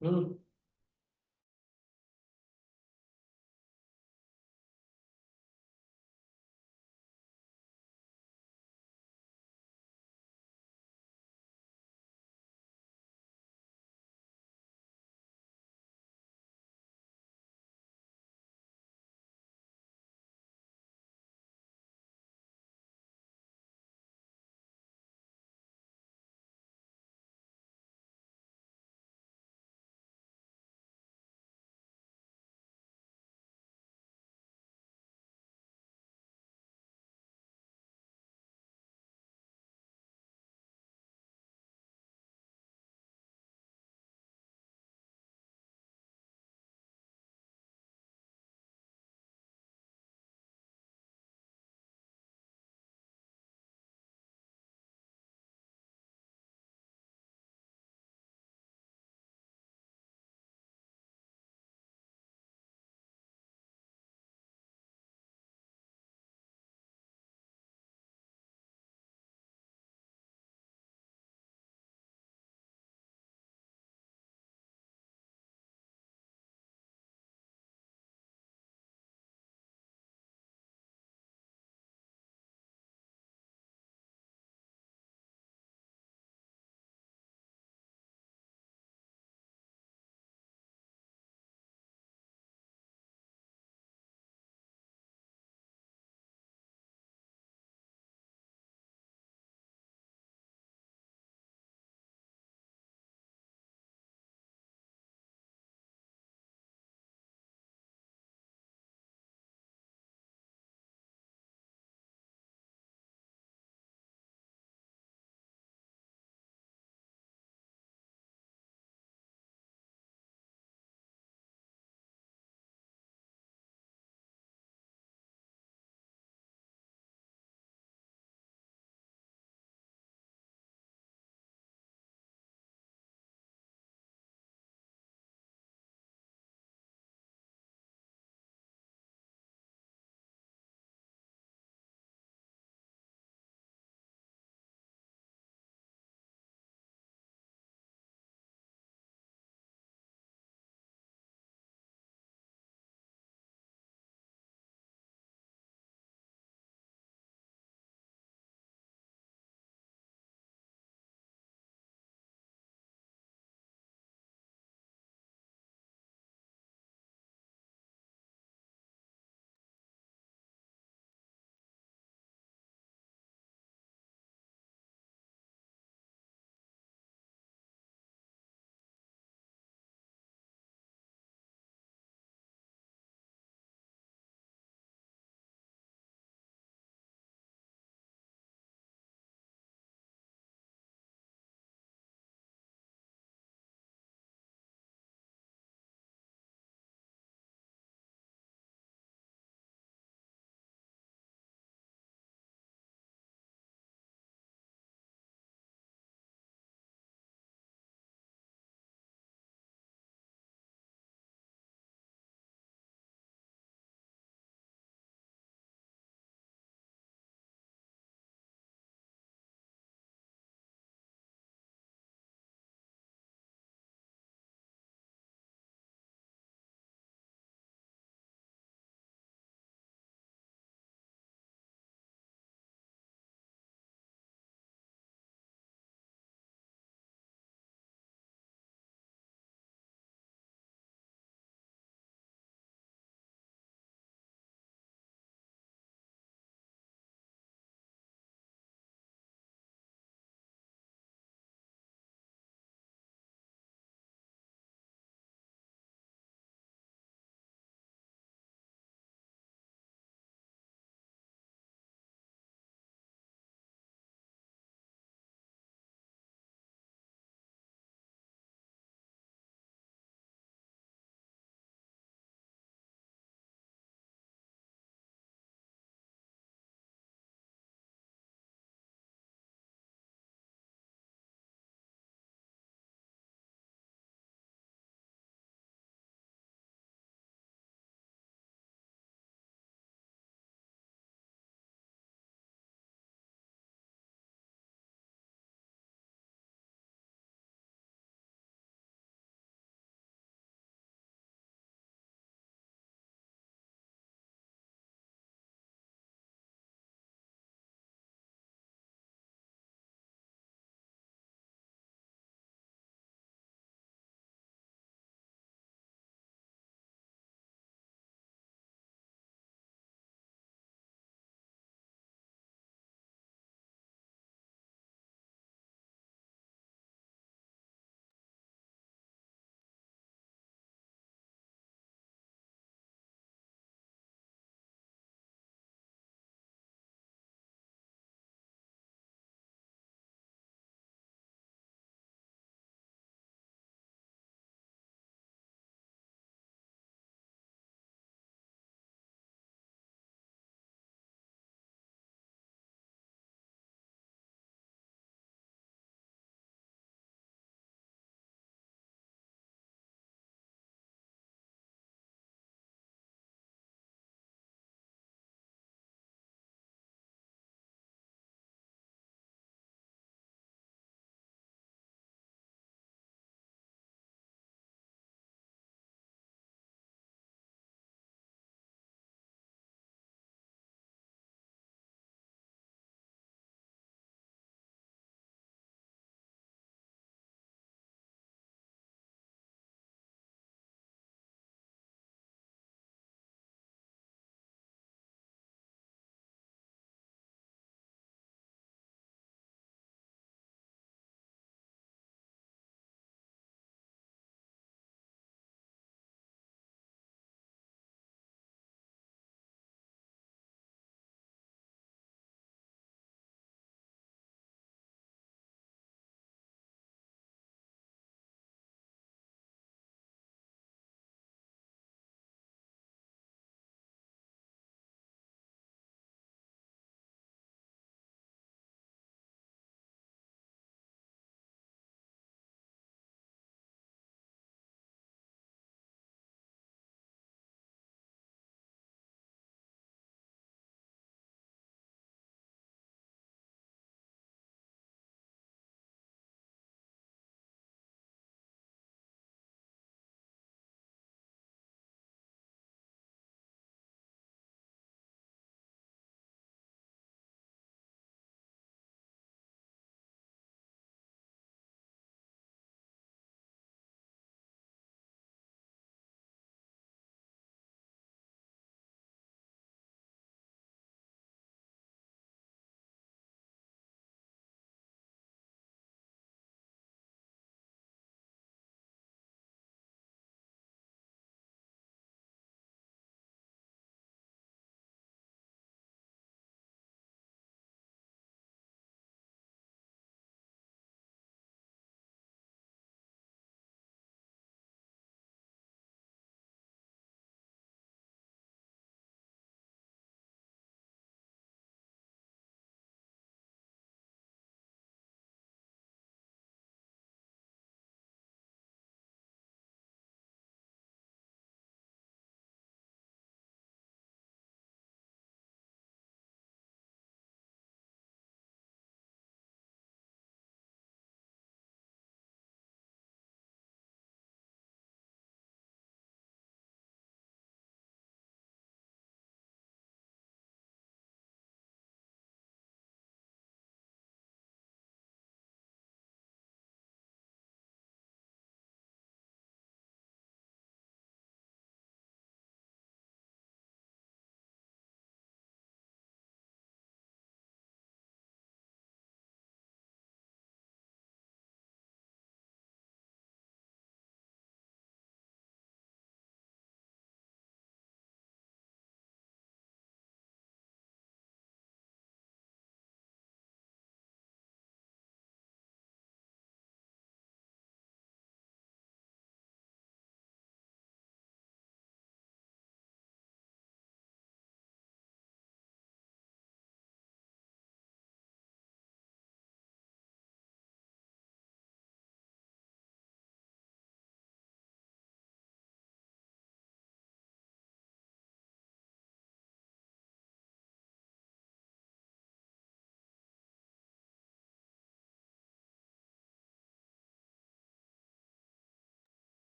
हम्म।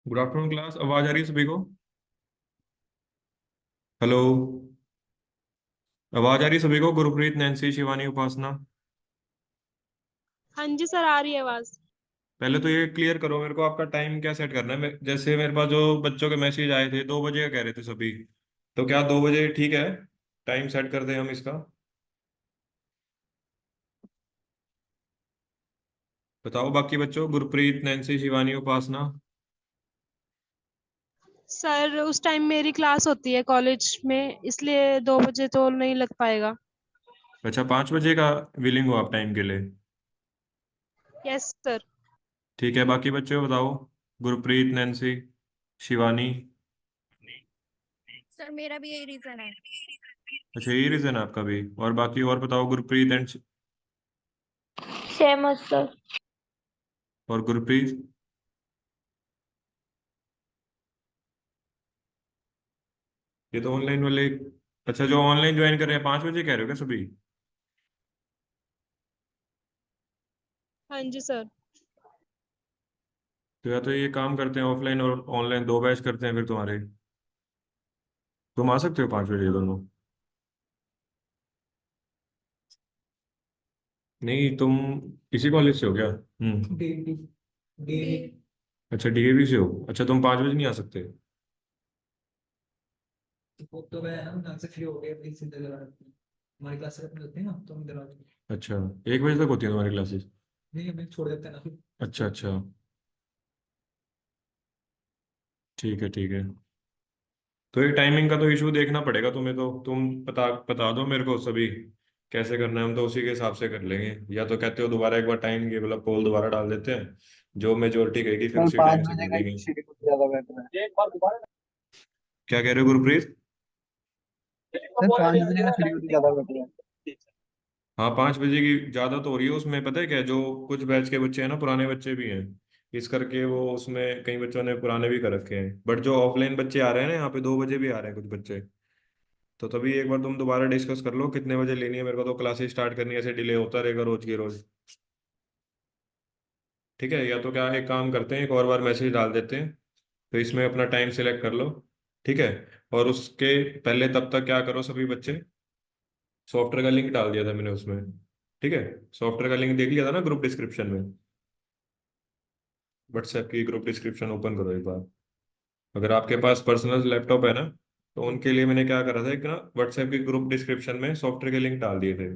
Good afternoon class. आवाज आ रही है सभी को? हेलो। आवाज आ रही है सभी को? गुरप्रीत, नैन्सी, शिवानी, उपासना। हाँ जी सर, आ रही है आवाज। पहले तो ये क्लियर करो मेरे को, आपका टाइम क्या सेट करना है? जैसे मेरे पास जो बच्चों के मैसेज आए थे 2 बजे का कह रहे थे सभी। तो क्या 2 बजे ठीक है? टाइम सेट कर दें हम इसका? बताओ बाकी बच्चों, गुरप्रीत, नैन्सी, शिवानी, उपासना। सर उस टाइम मेरी क्लास होती है कॉलेज में, इसलिए 2 बजे तो नहीं लग पाएगा। अच्छा, 5 बजे का विलिंग हो आप टाइम के लिए? Yes sir. ठीक है, बाकी बच्चों बताओ। गुरप्रीत, नैन्सी, शिवानी। सर मेरा भी यही रीजन है। अच्छा, यही रीजन है आपका भी? और बाकी और बताओ, गुरप्रीत एंड सेम सर। और गुरप्रीत। ये तो ऑनलाइन वाले। अच्छा, जो ऑनलाइन ज्वाइन कर रहे हैं 5 बजे कह रहे हो क्या सभी? हाँ जी सर। तो या तो ये काम करते हैं, ऑफलाइन और ऑनलाइन दो बैच करते हैं फिर तुम्हारे। तुम आ सकते हो 5 बजे दोनों? नहीं, तुम इसी कॉलेज से हो क्या? डी। अच्छा, डीएवी से हो। अच्छा, तुम 5 बजे नहीं आ सकते? वो तो मैं हम ढंग से फ्री हो गए अपनी सीधे लगा रखते हैं। हमारी क्लास खत्म होती है ना तो हम इधर आते हैं। अच्छा, 1 बजे तक होती है तुम्हारी क्लासेस? नहीं हमें छोड़ देते हैं ना फिर। अच्छा अच्छा। ठीक है ठीक है। तो ये टाइमिंग का तो इशू देखना पड़ेगा तुम्हें, तो तुम बता बता दो मेरे को सभी कैसे करना है, हम तो उसी के हिसाब से कर लेंगे। या तो कहते हो दोबारा एक बार टाइम, ये मतलब पोल दोबारा डाल देते हैं, जो मेजोरिटी कहेगी फिर सर उसी पाँच टाइम से बजे कर का देंगे। ही शेड्यूल ज्यादा बेटर है। एक बार दोबारा क्या कह रहे हो गुरप्रीत? सर 5 बजे का शेड्यूल ज्यादा बेटर है। हाँ, 5 बजे की ज्यादा तो हो रही है। उसमें पता है क्या, जो कुछ बैच के बच्चे हैं ना, पुराने बच्चे भी हैं, इस करके वो उसमें कई बच्चों ने पुराने भी कर रखे हैं। बट जो ऑफलाइन बच्चे आ रहे हैं ना, यहाँ पे 2 बजे भी आ रहे हैं कुछ बच्चे। तो तभी एक बार तुम दोबारा डिस्कस कर लो कितने बजे लेनी है। मेरे को तो क्लासेस स्टार्ट करनी है, ऐसे डिले होता रहेगा रोज की रोज। ठीक है, या तो क्या एक काम करते हैं, एक और बार मैसेज डाल देते हैं, तो इसमें अपना टाइम सिलेक्ट कर लो। ठीक है। और उसके पहले तब तक क्या करो सभी बच्चे, सॉफ्टवेयर का लिंक डाल दिया था मैंने उसमें। ठीक है। सॉफ्टवेयर का लिंक देख लिया था ना ग्रुप डिस्क्रिप्शन में? व्हाट्सएप की ग्रुप डिस्क्रिप्शन ओपन करो एक बार। अगर आपके पास पर्सनल लैपटॉप है ना, तो उनके लिए मैंने क्या करा था, एक ना व्हाट्सएप की ग्रुप डिस्क्रिप्शन में सॉफ्टवेयर के लिंक डाल दिए थे।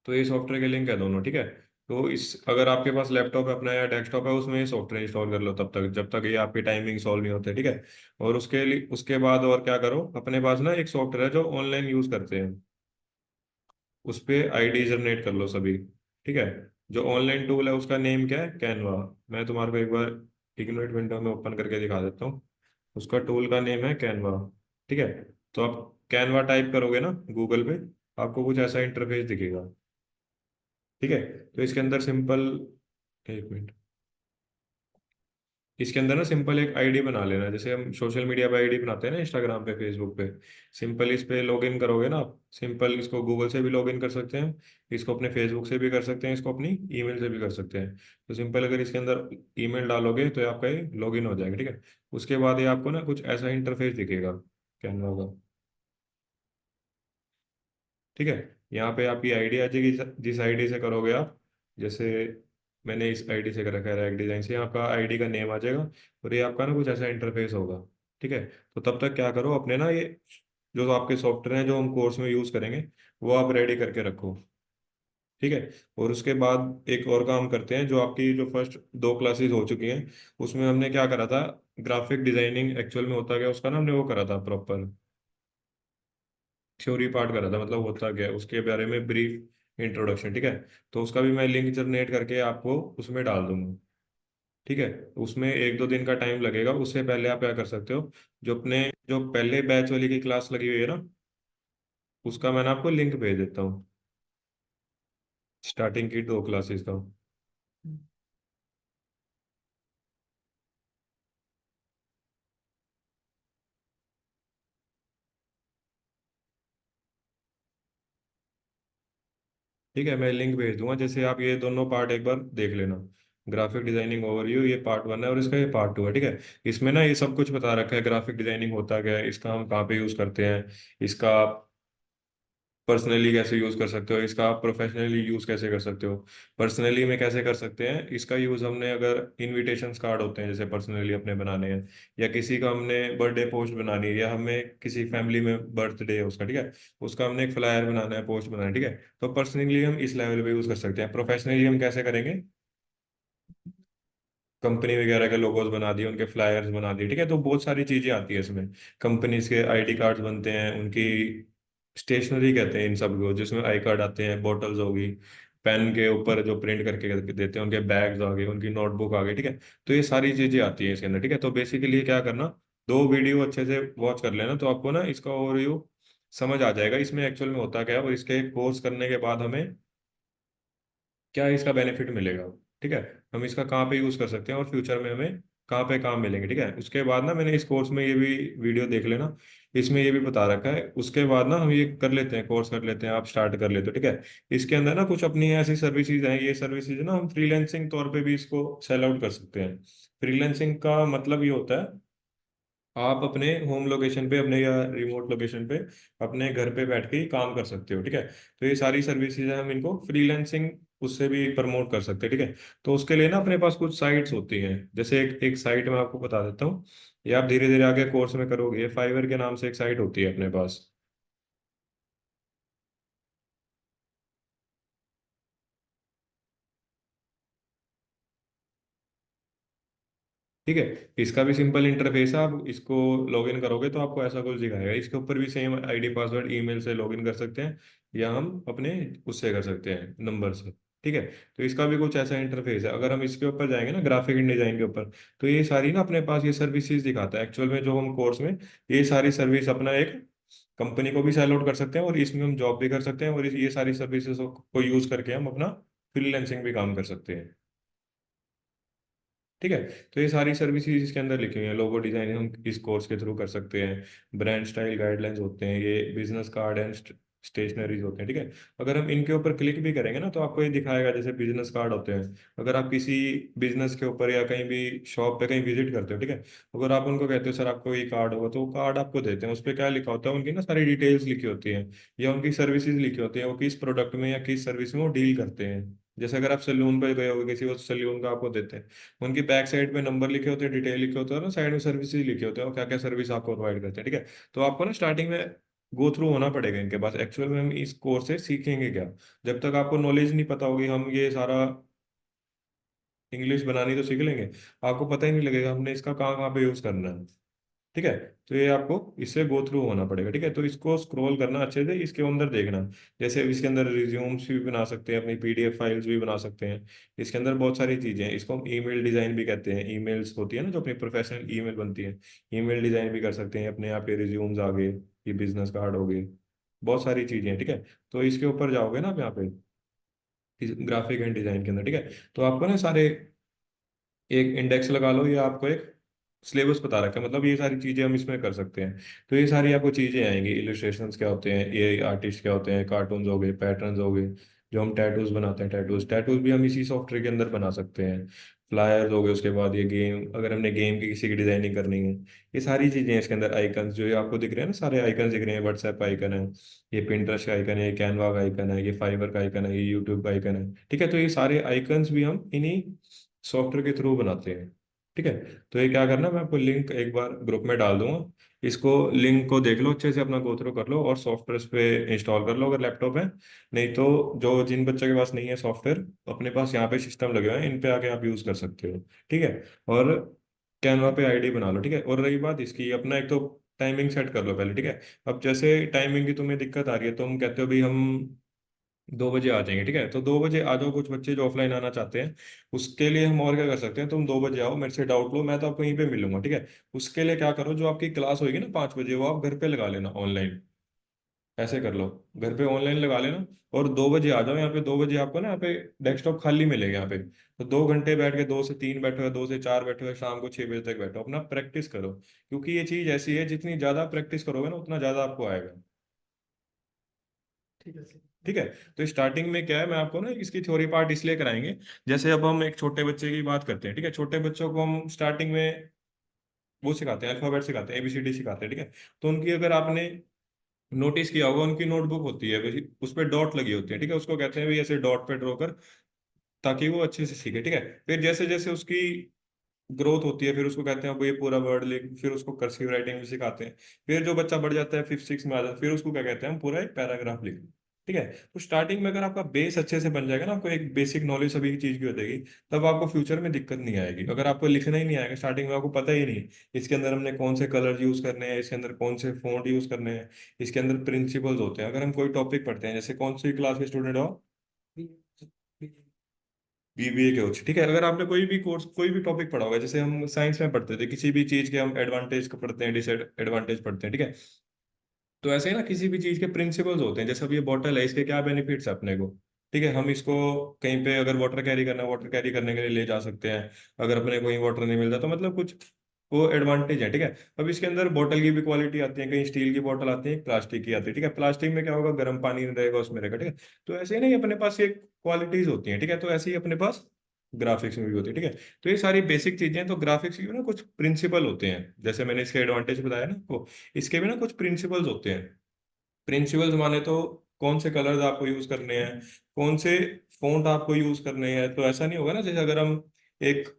तो ये सॉफ्टवेयर के लिंक है दोनों। ठीक है। तो इस अगर आपके पास लैपटॉप है अपना या डेस्कटॉप है, उसमें ये सॉफ्टवेयर इंस्टॉल कर लो तब तक, जब तक ये आपकी टाइमिंग सॉल्व नहीं होते। ठीक है। और उसके लिए उसके बाद और क्या करो, अपने पास ना एक सॉफ्टवेयर है जो ऑनलाइन यूज करते हैं, उस पे आईडी जनरेट कर लो सभी। ठीक है। जो ऑनलाइन टूल है उसका नेम क्या है, कैनवा। मैं तुम्हारे को एक बार इग्नोट विंडो में ओपन करके दिखा देता हूँ। उसका टूल का नेम है कैनवा। ठीक है। तो आप कैनवा टाइप करोगे ना गूगल पे, आपको कुछ ऐसा इंटरफेस दिखेगा। ठीक है। तो इसके अंदर सिंपल, एक मिनट, इसके अंदर ना सिंपल एक आईडी बना लेना, जैसे हम सोशल मीडिया पे आईडी बनाते हैं ना, इंस्टाग्राम पे, फेसबुक पे। सिंपल इस पे लॉगिन करोगे ना आप, सिंपल इसको गूगल से भी लॉगिन कर सकते हैं, इसको अपने फेसबुक से भी कर सकते हैं, इसको अपनी ईमेल से भी कर सकते हैं। तो सिंपल अगर इसके अंदर ईमेल डालोगे तो आपका ये लॉगिन हो जाएगा। ठीक है। उसके बाद ये आपको ना कुछ ऐसा इंटरफेस दिखेगा कैनवा का। ठीक है। यहाँ पे आपकी आईडी आ जाएगी, जिस आईडी से करोगे आप, जैसे मैंने इस आईडी से कर रखा है रैक डिजाइन से, आपका आईडी का नेम आ जाएगा, और ये आपका ना कुछ ऐसा इंटरफेस होगा। ठीक है। तो तब तक क्या करो, अपने ना ये जो आपके सॉफ्टवेयर हैं जो हम कोर्स में यूज करेंगे, वो आप रेडी करके रखो। ठीक है। और उसके बाद एक और काम करते हैं, जो आपकी जो फर्स्ट 2 क्लासेस हो चुकी हैं, उसमें हमने क्या करा था, ग्राफिक डिजाइनिंग एक्चुअल में होता गया उसका ना, हमने वो करा था प्रॉपर थ्योरी पार्ट करा था, मतलब होता गया उसके बारे में ब्रीफ इंट्रोडक्शन। ठीक है। तो उसका भी मैं लिंक जनरेट करके आपको उसमें डाल दूंगा। ठीक है। उसमें 1-2 दिन का टाइम लगेगा। उससे पहले आप क्या कर सकते हो, जो अपने जो पहले बैच वाली की क्लास लगी हुई है ना, उसका मैंने आपको लिंक भेज देता हूँ, स्टार्टिंग की 2 क्लासेस का। ठीक है, मैं लिंक भेज दूंगा, जैसे आप ये दोनों पार्ट एक बार देख लेना। ग्राफिक डिजाइनिंग ओवरव्यू, ये पार्ट 1 है और इसका ये पार्ट 2 है, ठीक है। इसमें ना ये सब कुछ बता रखा है, ग्राफिक डिजाइनिंग होता क्या है, इसका हम कहाँ पे यूज करते हैं, इसका पर्सनली कैसे यूज कर सकते हो, इसका आप प्रोफेशनली यूज कैसे कर सकते हो। पर्सनली में कैसे कर सकते हैं इसका यूज, हमने अगर इनविटेशन कार्ड होते हैं जैसे पर्सनली अपने बनाने हैं, या किसी का हमने बर्थडे पोस्ट बनानी है, या हमें किसी फैमिली में बर्थडे है उसका, ठीक है, उसका हमने एक फ्लायर बनाना है, पोस्ट बनाना है, ठीक है। तो पर्सनली हम इस लेवल पे यूज कर सकते हैं। प्रोफेशनली हम कैसे करेंगे, कंपनी वगैरह के लोगोज बना दिए, उनके फ्लायर्स बना दिए, ठीक है। तो बहुत सारी चीजें आती है इसमें। कंपनीज के आईडी कार्ड्स बनते हैं, उनकी स्टेशनरी कहते हैं इन सब को, जिसमें आई कार्ड आते हैं, बॉटल्स होगी, पेन के ऊपर जो प्रिंट करके देते हैं, उनके बैग्स आ गए, उनकी नोटबुक आ गई, ठीक है। तो ये सारी चीजें आती है इसके अंदर, ठीक है। तो बेसिकली क्या करना, दो वीडियो अच्छे से वॉच कर लेना, तो आपको ना इसका ओवरव्यू समझ आ जाएगा इसमें एक्चुअल में होता क्या है, और इसके कोर्स करने के बाद हमें क्या इसका बेनिफिट मिलेगा, ठीक है। हम इसका कहाँ पे यूज कर सकते हैं और फ्यूचर में हमें कहाँ पे काम मिलेंगे, ठीक है। उसके बाद ना मैंने इस कोर्स में ये भी वीडियो देख लेना, इसमें ये भी बता रखा है। उसके बाद ना हम ये कर लेते हैं, कोर्स कर लेते हैं, आप स्टार्ट कर लेते हो, ठीक है। इसके अंदर ना कुछ अपनी ऐसी सर्विसेज हैं, ये सर्विसेज ना हम फ्रीलैंसिंग तौर पे भी इसको सेल आउट कर सकते हैं। फ्रीलैंसिंग का मतलब ये होता है, आप अपने होम लोकेशन पे, अपने या रिमोट लोकेशन पे, अपने घर पे बैठ के ही काम कर सकते हो, ठीक है। तो ये सारी सर्विसेज है, हम इनको फ्रीलांसिंग उससे भी प्रमोट कर सकते हैं, ठीक है। तो उसके लिए ना अपने पास कुछ साइट्स होती हैं, जैसे एक एक साइट मैं आपको बता देता हूँ, ये आप धीरे धीरे आगे कोर्स में करोगे। फाइवर के नाम से एक साइट होती है अपने पास, ठीक है। इसका भी सिंपल इंटरफेस है, आप इसको लॉगिन करोगे तो आपको ऐसा कुछ दिखाएगा। इसके ऊपर भी सेम आईडी पासवर्ड ईमेल से लॉगिन कर सकते हैं, या हम अपने उससे कर सकते हैं नंबर से, ठीक है। तो इसका भी कुछ ऐसा इंटरफेस है। अगर हम इसके ऊपर जाएंगे ना, ग्राफिक इन डिजाइन के ऊपर, तो ये सारी ना अपने पास ये सर्विसेज दिखाता है एक्चुअल में, जो हम कोर्स में ये सारी सर्विस अपना एक कंपनी को भी सेल आउट कर सकते हैं, और इसमें हम जॉब भी कर सकते हैं, और ये सारी सर्विसेज को यूज करके हम अपना फ्रीलैंसिंग भी काम कर सकते हैं, ठीक है। तो ये सारी सर्विसेज इसके अंदर लिखी हुई हैं। लोगो डिजाइन हम इस कोर्स के थ्रू कर सकते हैं, ब्रांड स्टाइल गाइडलाइंस होते हैं, ये बिजनेस कार्ड एंड स्टेशनरीज होते हैं, ठीक है। अगर हम इनके ऊपर क्लिक भी करेंगे ना, तो आपको ये दिखाएगा जैसे बिजनेस कार्ड होते हैं। अगर आप किसी बिजनेस के ऊपर या कहीं भी शॉप पे कहीं विजिट करते हो, ठीक है, अगर आप उनको कहते हो सर आपको ये कार्ड होगा, तो वो कार्ड आपको देते हैं। उस पर क्या लिखा होता है, उनकी ना सारी डिटेल्स लिखी होती हैं, या उनकी सर्विसेज लिखी होती हैं, वो किस प्रोडक्ट में या किस सर्विस में वो डील करते हैं। जैसे अगर आप सैलून पे गए हो किसी, वो सैलून का आपको देते हैं, उनकी बैक साइड पे नंबर लिखे होते हैं, डिटेल लिखे होते हैं, ना साइड में सर्विसेज लिखे होते हैं, और क्या क्या सर्विस आपको प्रोवाइड करते हैं, ठीक है। तो आपको ना स्टार्टिंग में गो थ्रू होना पड़ेगा इनके पास। एक्चुअल में हम इस कोर्स से सीखेंगे क्या, जब तक आपको नॉलेज नहीं पता होगी, हम ये सारा इंग्लिश बनानी तो सीख लेंगे, आपको पता ही नहीं लगेगा हमने इसका कहाँ कहाँ पे यूज करना है, ठीक है। तो ये आपको इससे गो थ्रू होना पड़ेगा, ठीक है। तो इसको स्क्रॉल करना अच्छे से, इसके अंदर देखना, जैसे इसके अंदर रिज्यूम्स भी बना सकते हैं, अपनी पीडीएफ फाइल्स भी बना सकते हैं। इसके अंदर बहुत सारी चीजें हैं, इसको हम ईमेल डिजाइन भी कहते हैं। ईमेल्स होती है ना जो अपनी प्रोफेशनल ईमेल बनती है, ईमेल डिजाइन भी कर सकते हैं अपने। यहाँ पे रिज्यूम्स आ गए, ये बिजनेस कार्ड हो गए, बहुत सारी चीजें हैं, ठीक है। तो इसके ऊपर जाओगे ना आप यहाँ पे ग्राफिक एंड डिजाइन के अंदर, ठीक है, तो आपको ना सारे एक इंडेक्स लगा लो, या आपको एक सिलेबस बता रखा है, मतलब ये सारी चीजें हम इसमें कर सकते हैं। तो ये सारी आपको चीजें आएंगी, इलस्ट्रेशंस क्या होते हैं, ये आर्टिस्ट क्या होते हैं, कार्टून्स हो गए, पैटर्न्स हो गए, जो हम टैटूज बनाते हैं, टैटूज टैटूज भी हम इसी सॉफ्टवेयर के अंदर बना सकते हैं। फ्लायर्स हो गए, उसके बाद ये गेम, अगर हमने गेम की किसी की डिजाइनिंग करनी है, ये सारी चीजें हैं इसके अंदर। आइकन्स जो ये आपको दिख रहे हैं ना, सारे आइकन्स दिख रहे हैं, व्हाट्सएप का आइकन है, ये पिंटरेस्ट का आइकन है, ये कैनवा का आइकन है, ये फाइवर का आइकन है, ये यूट्यूब का आइकन है, ठीक है। तो ये सारे आइकन्स भी हम इन्हीं सॉफ्टवेयर के थ्रू बनाते हैं, ठीक है। तो ये क्या करना, मैं आपको लिंक एक बार ग्रुप में डाल दूंगा, इसको लिंक को देख लो अच्छे से, अपना गो थ्रू कर लो, और सॉफ्टवेयर पे इंस्टॉल कर लो अगर लैपटॉप है। नहीं तो जो जिन बच्चों के पास नहीं है सॉफ्टवेयर, अपने पास यहाँ पे सिस्टम लगे हुए हैं, इन पे आके आप यूज कर सकते हो, ठीक है। और कैनवा पे आईडी बना लो, ठीक है। और रही बात इसकी, अपना एक तो टाइमिंग सेट कर लो पहले, ठीक है। अब जैसे टाइमिंग की तुम्हें दिक्कत आ रही है, तुम कहते हो भाई हम 2 बजे आ जाएंगे, ठीक है, तो 2 बजे आ जाओ। कुछ बच्चे जो ऑफलाइन आना चाहते हैं, उसके लिए हम और क्या कर सकते हैं, तुम 2 बजे आओ, मेरे से डाउट लो, मैं तो आपको यहीं पे मिलूंगा, ठीक है। उसके लिए क्या करो, जो आपकी क्लास होगी ना 5 बजे, वो आप घर पे लगा लेना ऑनलाइन, ऐसे कर लो, घर पे ऑनलाइन लगा लेना, और 2 बजे आ जाओ यहाँ पे। 2 बजे आपको ना यहाँ पे डेस्कटॉप खाली मिलेगा यहाँ पे, तो 2 घंटे बैठ के, 2 से 3 बैठो, या 2 से 4 बैठो, या शाम को 6 बजे तक बैठो, अपना प्रैक्टिस करो, क्योंकि ये चीज ऐसी है, जितनी ज्यादा प्रैक्टिस करोगे ना, उतना ज्यादा आपको आएगा। ठीक है सर। ठीक है। तो स्टार्टिंग में क्या है, मैं आपको ना इसकी थ्योरी पार्ट इसलिए कराएंगे, जैसे अब हम एक छोटे बच्चे की बात करते हैं, ठीक है, छोटे बच्चों को हम स्टार्टिंग में वो सिखाते हैं, अल्फाबेट सिखाते हैं, ABCD सिखाते हैं, ठीक है। तो उनकी अगर आपने नोटिस किया होगा, उनकी नोटबुक होती है, उस पर डॉट लगी होती है, ठीक है, उसको कहते हैं भाई ऐसे डॉट पे ड्रॉ कर, ताकि वो अच्छे से सीखे, ठीक है। फिर जैसे जैसे उसकी ग्रोथ होती है, फिर उसको कहते हैं अब ये पूरा वर्ड लिख, फिर उसको कर्सिव राइटिंग भी सिखाते हैं। फिर जो बच्चा बढ़ जाता है, फिफ्थ सिक्स में आ जाता है, फिर उसको क्या कहते हैं, हम पूरा एक पैराग्राफ लिख, ठीक है। तो स्टार्टिंग में अगर आपका बेस अच्छे से बन जाएगा ना, आपको एक बेसिक नॉलेज सभी की चीज की हो जाएगी, तब आपको फ्यूचर में दिक्कत नहीं आएगी। अगर आपको लिखना ही नहीं आएगा स्टार्टिंग में, आपको पता ही नहीं इसके अंदर हमने कौन से कलर यूज करने हैं, इसके अंदर कौन से फॉन्ट यूज करने हैं, इसके अंदर प्रिंसिपल्स होते हैं। अगर हम कोई टॉपिक पढ़ते हैं, जैसे कौन सी क्लास के स्टूडेंट हो, BBA के हो, ठीक है। अगर आपने कोई भी कोर्स, कोई भी टॉपिक पढ़ा होगा, जैसे हम साइंस में पढ़ते थे, किसी भी चीज के हम एडवांटेज को पढ़ते हैं, डिसएडवांटेज पढ़ते हैं, ठीक है। तो ऐसे ही ना किसी भी चीज के प्रिंसिपल्स होते हैं, जैसे अब ये बॉटल है, इसके क्या बेनिफिट्स है अपने को, ठीक है। हम इसको कहीं पे अगर वाटर कैरी करना है, वाटर कैरी करने के लिए ले जा सकते हैं। अगर अपने कोई वाटर नहीं मिलता तो मतलब कुछ वो एडवांटेज है, ठीक है। अब इसके अंदर बॉटल की भी क्वालिटी आती है, कहीं स्टील की बॉटल आती है, एक प्लास्टिक की आती है, ठीक है। प्लास्टिक में क्या होगा, गर्म पानी नहीं रहेगा उसमें रहेगा, ठीक है। तो ऐसे ही ना ये अपने पास ये क्वालिटीज होती हैं, ठीक है। तो ऐसे ही अपने पास ग्राफिक्स में भी होती है, ठीक है। तो ये सारी बेसिक चीजें हैं। तो ग्राफिक्स के भी ना कुछ प्रिंसिपल होते हैं, जैसे मैंने इसके एडवांटेज बताया ना आपको, इसके भी ना कुछ प्रिंसिपल्स होते हैं। प्रिंसिपल्स माने तो कौन से कलर्स आपको यूज करने हैं, कौन से फॉन्ट आपको यूज करने हैं। तो ऐसा नहीं होगा ना, जैसे अगर हम एक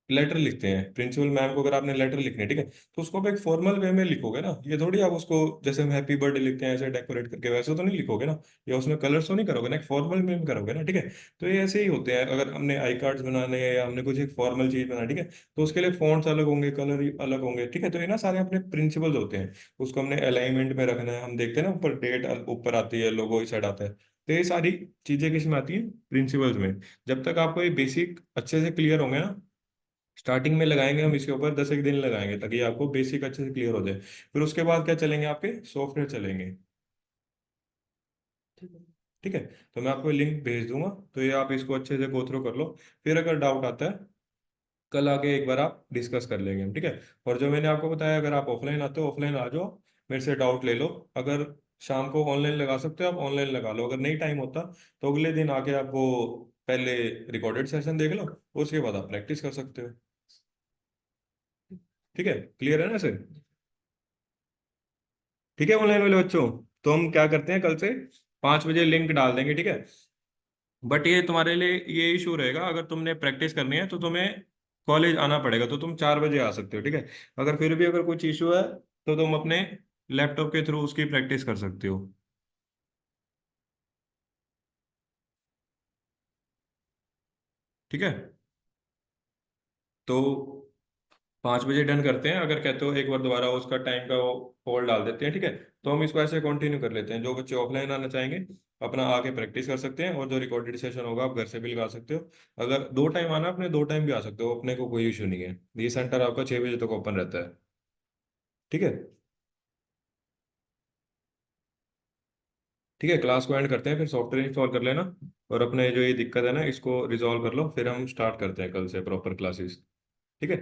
लेटर लिखते हैं प्रिंसिपल मैम को, अगर आपने लेटर लिखने, ठीक है, तो उसको आप एक फॉर्मल वे में लिखोगे ना। ये थोड़ी आप उसको जैसे हम हैप्पी बर्थडे लिखते हैं ऐसे डेकोरेट करके, वैसे तो नहीं लिखोगे ना, या उसमें कलर्स तो नहीं करोगे ना, एक फॉर्मल वे में करोगे ना, ठीक है। तो ये ऐसे ही होते हैं, अगर हमने आई कार्ड्स बनाने हैं या हमने कुछ एक फॉर्मल चीज बनानी, ठीक है, तो उसके लिए फॉन्ट्स अलग होंगे, कलर अलग होंगे, ठीक है। तो ये ना सारे अपने प्रिंसिपल्स होते हैं। उसको हमने अलाइनमेंट में रखना है, हम देखते हैं ना ऊपर डेट ऊपर आती है, लोगो इस साइड आता है। तो ये सारी चीजें किस में आती हैं, प्रिंसिपल्स में। जब तक आपको ये बेसिक अच्छे से क्लियर होंगे ना, स्टार्टिंग में लगाएंगे हम इसके ऊपर 10 एक दिन लगाएंगे, ताकि आपको बेसिक अच्छे से क्लियर हो जाए। फिर उसके बाद क्या चलेंगे, आपके सॉफ्टवेयर चलेंगे, ठीक है। ठीक है। तो मैं आपको लिंक भेज दूंगा, तो ये आप इसको अच्छे से गो थ्रू कर लो। फिर अगर डाउट आता है, कल आके एक बार आप डिस्कस कर लेंगे हम, ठीक है। और जो मैंने आपको बताया, अगर आप ऑफलाइन आते हो, ऑफलाइन आ जाओ, मेरे से डाउट ले लो। अगर शाम को ऑनलाइन लगा सकते हो आप, ऑनलाइन लगा लो। अगर नहीं टाइम होता तो अगले दिन आके आप वो पहले रिकॉर्डेड सेशन देख लो, उसके बाद आप प्रैक्टिस कर सकते हो, ठीक है। क्लियर है ना सर? ठीक है ऑनलाइन वाले बच्चों, तो हम क्या करते हैं, कल से 5 बजे लिंक डाल देंगे, ठीक है। बट ये तुम्हारे लिए ये इशू रहेगा, अगर तुमने प्रैक्टिस करनी है तो तुम्हें कॉलेज आना पड़ेगा, तो तुम 4 बजे आ सकते हो, ठीक है। अगर फिर भी अगर कुछ इशू है तो तुम अपने लैपटॉप के थ्रू उसकी प्रैक्टिस कर सकते हो, ठीक है। तो 5 बजे डन करते हैं, अगर कहते हो एक बार दोबारा उसका टाइम का वो पोल डाल देते हैं, ठीक है। तो हम इसको ऐसे कंटिन्यू कर लेते हैं, जो बच्चे ऑफलाइन आना चाहेंगे अपना आके प्रैक्टिस कर सकते हैं, और जो रिकॉर्डेड सेशन होगा आप घर से भी लगा सकते हो। अगर 2 टाइम आना, अपने 2 टाइम भी आ सकते हो, अपने को कोई इशू नहीं है। ये सेंटर आपका 6 बजे तक ओपन रहता है, ठीक है। ठीक है, क्लास को एंड करते हैं, फिर सॉफ्टवेयर इंस्टॉल कर लेना, और अपने जो ये दिक्कत है ना इसको रिजॉल्व कर लो, फिर हम स्टार्ट करते हैं कल से प्रॉपर क्लासेस, ठीक है।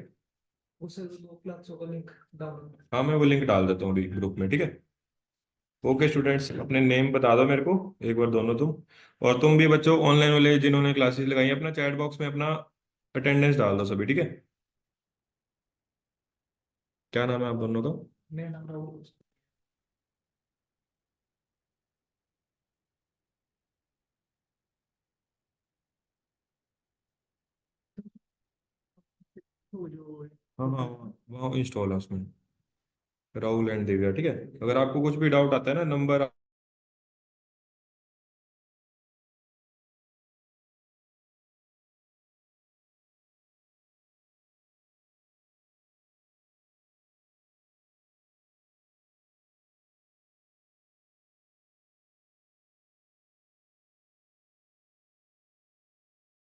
उससे 2 क्लासों का लिंक डाउनलोड। हाँ मैं वो लिंक डाल देता हूँ अभी ग्रुप में, ठीक है। ओके स्टूडेंट्स, अपने नेम बता दो मेरे को एक बार, दोनों तुम, और तुम भी बच्चों ऑनलाइन वाले जिन्होंने क्लासेस लगाई हैं, अपना चैट बॉक्स में अपना अटेंडेंस डाल दो सभी, ठीक है। क्या नाम है आप दोनों का? मेरा नाम राहुल। वो जो हाँ हाँ वहाँ इंस्टॉल है उसमें, राहुल एंड दिव्या, ठीक है। अगर आपको कुछ भी डाउट आता है ना, नंबर